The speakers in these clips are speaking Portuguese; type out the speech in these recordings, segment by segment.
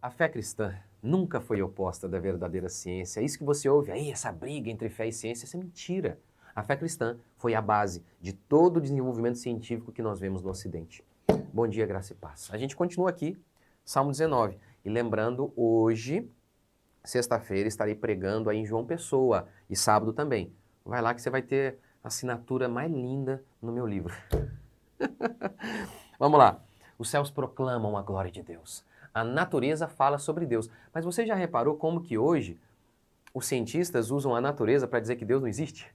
A fé cristã nunca foi oposta da verdadeira ciência. Isso que você ouve aí, essa briga entre fé e ciência, isso é mentira. A fé cristã foi a base de todo o desenvolvimento científico que nós vemos no Ocidente. Bom dia, graça e paz. A gente continua aqui, Salmo 19. E lembrando, hoje, sexta-feira, estarei pregando aí em João Pessoa e sábado também. Vai lá que você vai ter a assinatura mais linda no meu livro. Vamos lá. Os céus proclamam a glória de Deus. A natureza fala sobre Deus. Mas você já reparou como que hoje os cientistas usam a natureza para dizer que Deus não existe?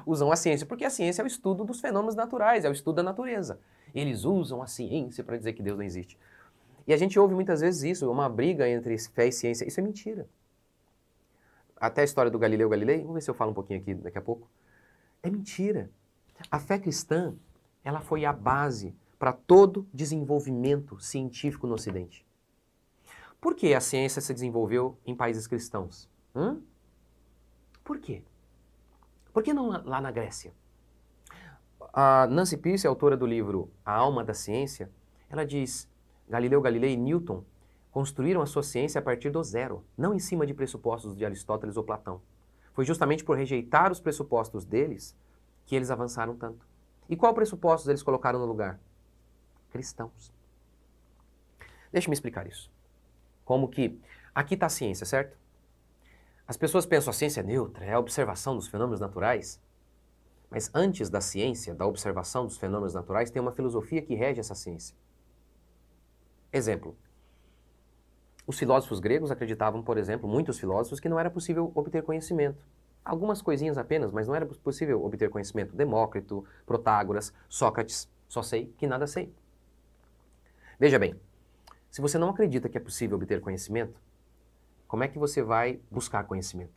Usam a ciência, porque a ciência é o estudo dos fenômenos naturais, é o estudo da natureza. Eles usam a ciência para dizer que Deus não existe. E a gente ouve muitas vezes isso, uma briga entre fé e ciência. Isso é mentira. Até a história do Galileu Galilei, vamos ver se eu falo um pouquinho aqui daqui a pouco. É mentira. A fé cristã, ela foi a base para todo desenvolvimento científico no Ocidente. Por que a ciência se desenvolveu em países cristãos? Por quê? Por que não lá na Grécia? A Nancy Pearce, autora do livro A Alma da Ciência, ela diz: Galileu Galilei e Newton construíram a sua ciência a partir do zero, não em cima de pressupostos de Aristóteles ou Platão. Foi justamente por rejeitar os pressupostos deles que eles avançaram tanto. E qual pressupostos eles colocaram no lugar? Cristãos. Deixa-me explicar isso. Como que aqui está a ciência, certo? As pessoas pensam a ciência é neutra, é a observação dos fenômenos naturais. Mas antes da ciência, da observação dos fenômenos naturais, tem uma filosofia que rege essa ciência. Exemplo. Os filósofos gregos acreditavam, por exemplo, muitos filósofos, que não era possível obter conhecimento. Algumas coisinhas apenas, mas não era possível obter conhecimento. Demócrito, Protágoras, Sócrates, só sei que nada sei. Veja bem, se você não acredita que é possível obter conhecimento, como é que você vai buscar conhecimento?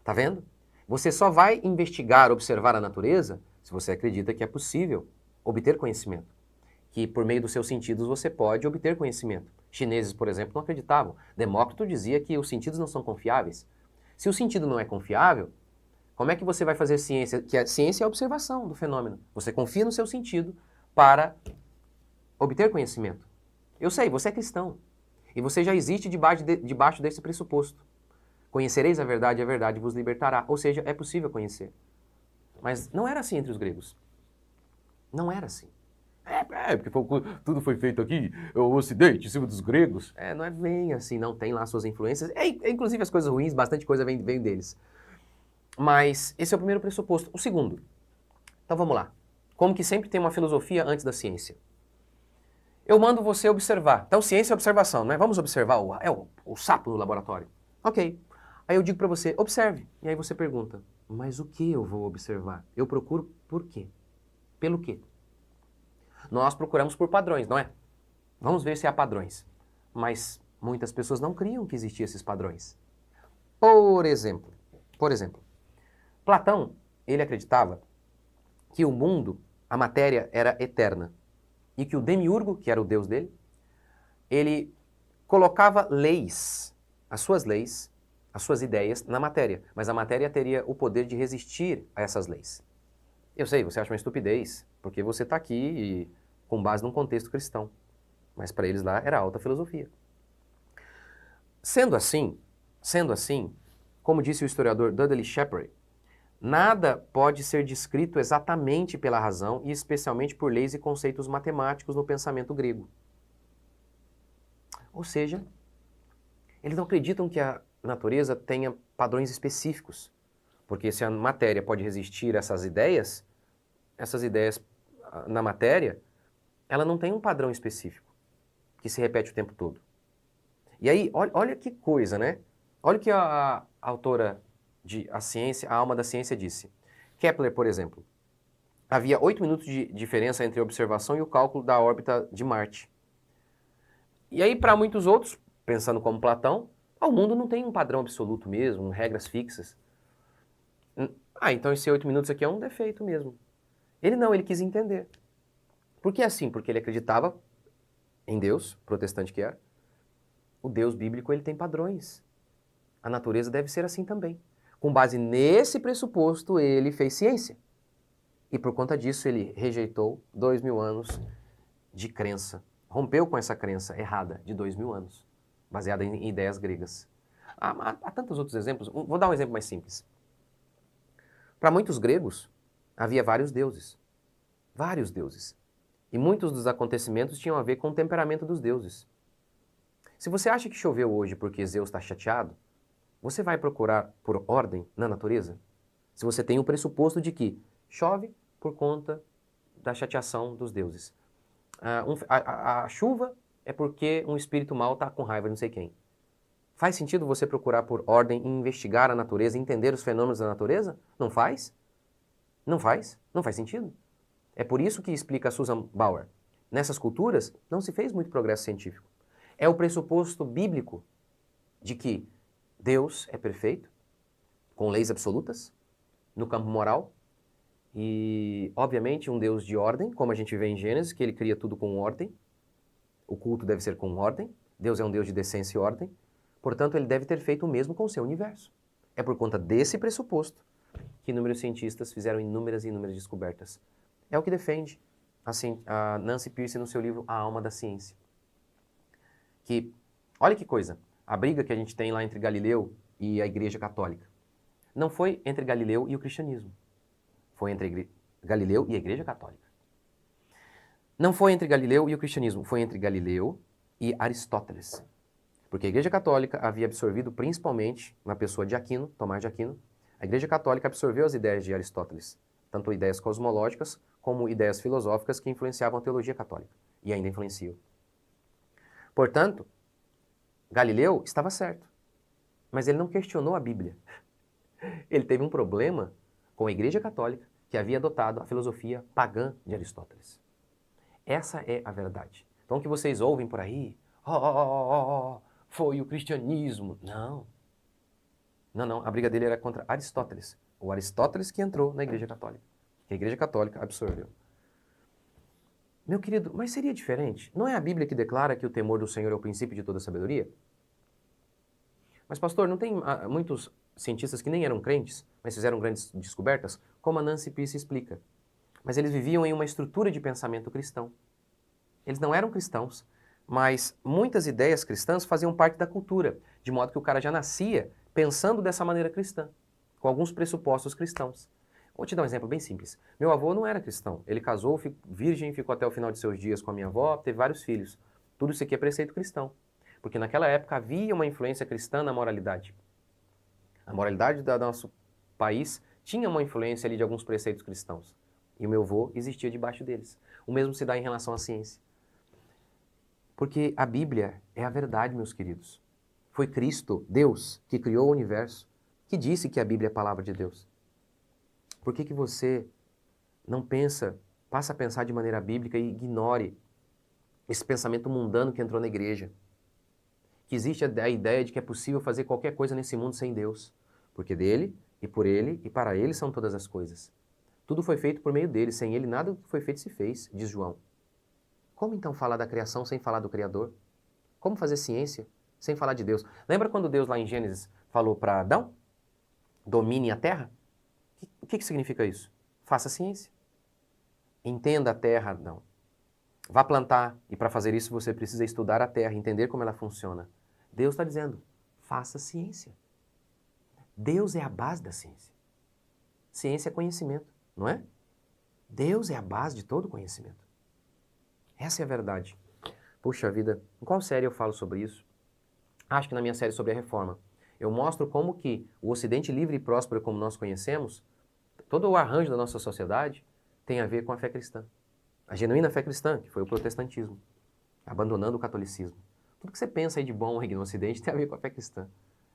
Tá vendo? Você só vai investigar, observar a natureza, se você acredita que é possível obter conhecimento. Que por meio dos seus sentidos você pode obter conhecimento. Chineses, por exemplo, não acreditavam. Demócrito dizia que os sentidos não são confiáveis. Se o sentido não é confiável, como é que você vai fazer ciência? Que a ciência é a observação do fenômeno. Você confia no seu sentido para obter conhecimento. Eu sei, você é cristão. E você já existe debaixo desse pressuposto. Conhecereis a verdade vos libertará. Ou seja, é possível conhecer. Mas não era assim entre os gregos. Não era assim. Porque tudo foi feito aqui, o Ocidente, em cima dos gregos. Não é bem assim, não tem lá suas influências. Inclusive as coisas ruins, bastante coisa vem deles. Mas esse é o primeiro pressuposto. O segundo. Então vamos lá. Como que sempre tem uma filosofia antes da ciência. Eu mando você observar. Então ciência é observação, né? Vamos observar o sapo no laboratório. Ok. Aí eu digo para você, observe. E aí você pergunta, mas o que eu vou observar? Eu procuro por quê? Pelo quê? Nós procuramos por padrões, não é? Vamos ver se há padrões. Mas muitas pessoas não criam que existiam esses padrões. Por exemplo, Platão, ele acreditava que o mundo, a matéria, era eterna. E que o demiurgo, que era o deus dele, ele colocava leis, as suas ideias na matéria. Mas a matéria teria o poder de resistir a essas leis. Eu sei, você acha uma estupidez, porque você está aqui com base num contexto cristão. Mas para eles lá era alta filosofia. Sendo assim, como disse o historiador Dudley Shepherd, nada pode ser descrito exatamente pela razão e especialmente por leis e conceitos matemáticos no pensamento grego. Ou seja, eles não acreditam que a natureza tenha padrões específicos. Porque se a matéria pode resistir a essas ideias na matéria, ela não tem um padrão específico que se repete o tempo todo. E aí, olha que coisa, né? Olha o que a autora de A Ciência, A Alma da Ciência disse. Kepler, por exemplo, havia 8 minutos de diferença entre a observação e o cálculo da órbita de Marte. E aí, para muitos outros, pensando como Platão, o mundo não tem um padrão absoluto mesmo, regras fixas. Então esse 8 minutos aqui é um defeito mesmo. Ele quis entender. Por que assim? Porque ele acreditava em Deus, protestante que era. O Deus bíblico, ele tem padrões. A natureza deve ser assim também. Com base nesse pressuposto, ele fez ciência. E por conta disso, ele rejeitou 2000 anos de crença. Rompeu com essa crença errada de 2000 anos. baseada em ideias gregas. Há tantos outros exemplos. Vou dar um exemplo mais simples. Para muitos gregos, havia vários deuses. Vários deuses. E muitos dos acontecimentos tinham a ver com o temperamento dos deuses. Se você acha que choveu hoje porque Zeus está chateado, você vai procurar por ordem na natureza? Se você tem o pressuposto de que chove por conta da chateação dos deuses. A chuva é porque um espírito mau está com raiva de não sei quem. Faz sentido você procurar por ordem e investigar a natureza, entender os fenômenos da natureza? Não faz? Não faz? Não faz sentido. É por isso que explica Susan Bauer. Nessas culturas, não se fez muito progresso científico. É o pressuposto bíblico de que Deus é perfeito, com leis absolutas, no campo moral, e, obviamente, um Deus de ordem, como a gente vê em Gênesis, que ele cria tudo com ordem. O culto deve ser com ordem. Deus é um Deus de decência e ordem. Portanto, ele deve ter feito o mesmo com o seu universo. É por conta desse pressuposto que inúmeros cientistas fizeram inúmeras e inúmeras descobertas. É o que defende a Nancy Pearcey no seu livro A Alma da Ciência. Que, olha que coisa, a briga que a gente tem lá entre Galileu e a Igreja Católica não foi entre Galileu e o cristianismo. Foi entre Galileu e a Igreja Católica. Não foi entre Galileu e o cristianismo, foi entre Galileu e Aristóteles. Porque a Igreja Católica havia absorvido principalmente, na pessoa de Aquino, Tomás de Aquino, a Igreja Católica absorveu as ideias de Aristóteles, tanto ideias cosmológicas como ideias filosóficas que influenciavam a teologia católica, e ainda influenciam. Portanto, Galileu estava certo, mas ele não questionou a Bíblia. Ele teve um problema com a Igreja Católica, que havia adotado a filosofia pagã de Aristóteles. Essa é a verdade. Então, o que vocês ouvem por aí, foi o cristianismo. Não. Não, a briga dele era contra Aristóteles. O Aristóteles que entrou na Igreja Católica, que a Igreja Católica absorveu. Meu querido, mas seria diferente? Não é a Bíblia que declara que o temor do Senhor é o princípio de toda sabedoria? Mas, pastor, não tem muitos cientistas que nem eram crentes, mas fizeram grandes descobertas, como a Nancy Pearcey explica. Mas eles viviam em uma estrutura de pensamento cristão. Eles não eram cristãos, mas muitas ideias cristãs faziam parte da cultura, de modo que o cara já nascia pensando dessa maneira cristã, com alguns pressupostos cristãos. Vou te dar um exemplo bem simples. Meu avô não era cristão. Ele casou, virgem, ficou até o final de seus dias com a minha avó, teve vários filhos. Tudo isso aqui é preceito cristão. Porque naquela época havia uma influência cristã na moralidade. A moralidade do nosso país tinha uma influência ali de alguns preceitos cristãos. E o meu avô existia debaixo deles. O mesmo se dá em relação à ciência. Porque a Bíblia é a verdade, meus queridos. Foi Cristo, Deus, que criou o universo, que disse que a Bíblia é a palavra de Deus. Por que você não passa a pensar de maneira bíblica e ignore esse pensamento mundano que entrou na igreja? Que existe a ideia de que é possível fazer qualquer coisa nesse mundo sem Deus. Porque dele, e por ele, e para ele são todas as coisas. Tudo foi feito por meio dele, sem ele nada do que foi feito se fez, diz João. Como então falar da criação sem falar do Criador? Como fazer ciência sem falar de Deus? Lembra quando Deus lá em Gênesis falou para Adão? Domine a terra? O que significa isso? Faça ciência. Entenda a terra, Adão. Vá plantar, e para fazer isso você precisa estudar a terra, entender como ela funciona. Deus está dizendo, faça ciência. Deus é a base da ciência. Ciência é conhecimento, não é? Deus é a base de todo conhecimento. Essa é a verdade. Puxa vida, em qual série eu falo sobre isso? Acho que na minha série sobre a reforma. Eu mostro como que o Ocidente livre e próspero como nós conhecemos, todo o arranjo da nossa sociedade tem a ver com a fé cristã. A genuína fé cristã, que foi o protestantismo, abandonando o catolicismo. Tudo que você pensa aí de bom aí no Ocidente tem a ver com a fé cristã.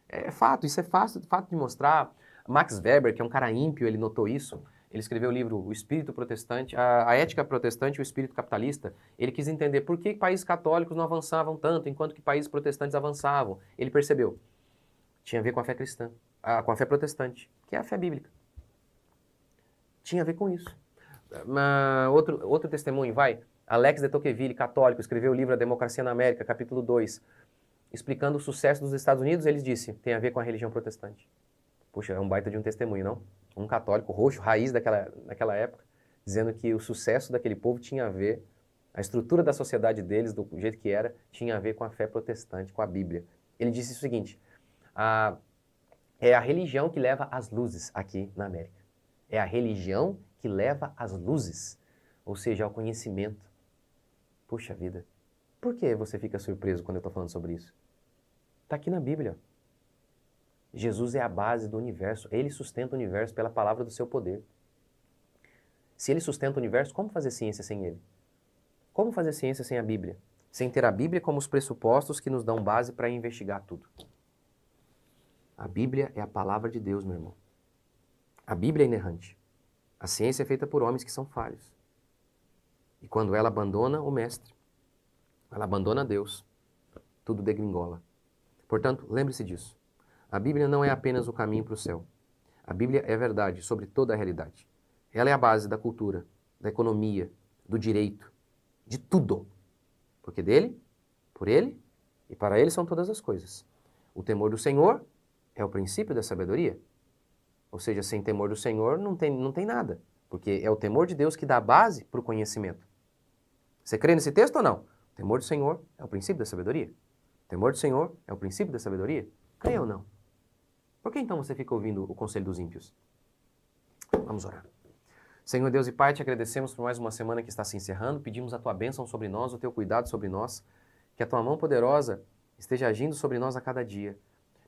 É fato, isso é fácil de mostrar. Max Weber, que é um cara ímpio, ele notou isso. Ele escreveu o livro O Espírito Protestante, a Ética Protestante e o Espírito Capitalista. Ele quis entender por que países católicos não avançavam tanto, enquanto que países protestantes avançavam. Ele percebeu. Tinha a ver com a fé cristã, com a fé protestante, que é a fé bíblica. Tinha a ver com isso. Outro testemunho, vai. Alex de Tocqueville, católico, escreveu o livro A Democracia na América, capítulo 2. Explicando o sucesso dos Estados Unidos, ele disse, tem a ver com a religião protestante. Puxa, é um baita de um testemunho, não? Um católico roxo, raiz daquela época, dizendo que o sucesso daquele povo tinha a ver A estrutura da sociedade deles, do jeito que era, tinha a ver com a fé protestante, com a Bíblia. Ele disse o seguinte, é a religião que leva as luzes aqui na América. É a religião que leva as luzes, ou seja, ao conhecimento. Puxa vida, por que você fica surpreso quando eu estou falando sobre isso? Está aqui na Bíblia. Jesus é a base do universo, ele sustenta o universo pela palavra do seu poder. Se ele sustenta o universo, como fazer ciência sem ele? Como fazer ciência sem a Bíblia? Sem ter a Bíblia como os pressupostos que nos dão base para investigar tudo. A Bíblia é a palavra de Deus, meu irmão. A Bíblia é inerrante. A ciência é feita por homens que são falhos. E quando ela abandona o mestre, ela abandona Deus, tudo degringola. Portanto, lembre-se disso. A Bíblia não é apenas o caminho para o céu. A Bíblia é a verdade sobre toda a realidade. Ela é a base da cultura, da economia, do direito, de tudo. Porque dele, por ele e para ele são todas as coisas. O temor do Senhor é o princípio da sabedoria. Ou seja, sem temor do Senhor não tem nada. Porque é o temor de Deus que dá base para o conhecimento. Você crê nesse texto ou não? O temor do Senhor é o princípio da sabedoria. O temor do Senhor é o princípio da sabedoria. Crê ou não? Por que então você fica ouvindo o conselho dos ímpios? Vamos orar. Senhor Deus e Pai, te agradecemos por mais uma semana que está se encerrando. Pedimos a tua bênção sobre nós, o teu cuidado sobre nós. Que a tua mão poderosa esteja agindo sobre nós a cada dia.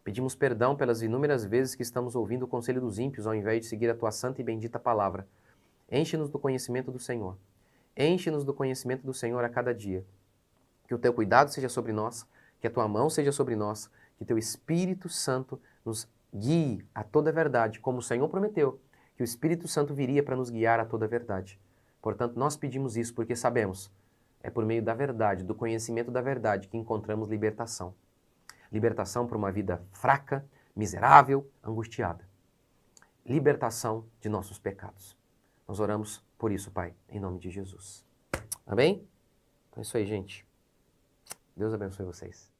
Pedimos perdão pelas inúmeras vezes que estamos ouvindo o conselho dos ímpios ao invés de seguir a tua santa e bendita palavra. Enche-nos do conhecimento do Senhor. Enche-nos do conhecimento do Senhor a cada dia. Que o teu cuidado seja sobre nós, que a tua mão seja sobre nós, que teu Espírito Santo nos guie a toda a verdade, como o Senhor prometeu, que o Espírito Santo viria para nos guiar a toda a verdade. Portanto, nós pedimos isso porque sabemos, é por meio da verdade, do conhecimento da verdade, que encontramos libertação. Libertação para uma vida fraca, miserável, angustiada. Libertação de nossos pecados. Nós oramos por isso, Pai, em nome de Jesus. Amém? Então é isso aí, gente. Deus abençoe vocês.